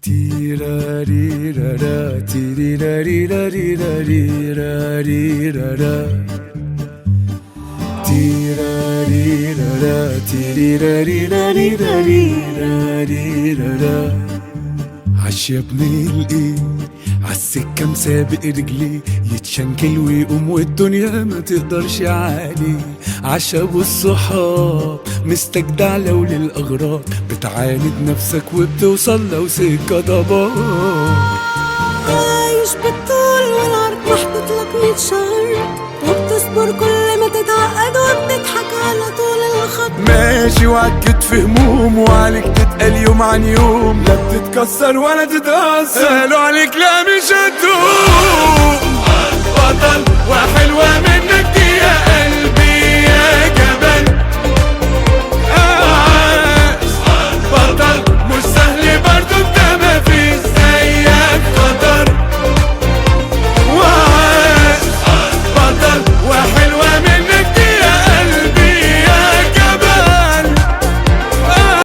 تيراريرارا تيريراريراريراريراريرارا تيراريرارا تيريراريراريراريرارا عالشبني الإيه عالسكة مسابق رجلي يتشنكل ويقوم والدنيا ما تقدرش عليه عشا والصحاب مستجدع لو للأغراض بتعاند نفسك وبتوصل لو سكة ضباب عايش بالطول والعرض محطوط لك 100 شهر وبتصبر كل ما تتعقد وبتضحك على طول الخط ماشي وعكت في هموم وعليك تتقل يوم عن يوم لا بتتكسر ولا تتأثر قالوا عليك لا مش هتدوم بطل وحلوة منك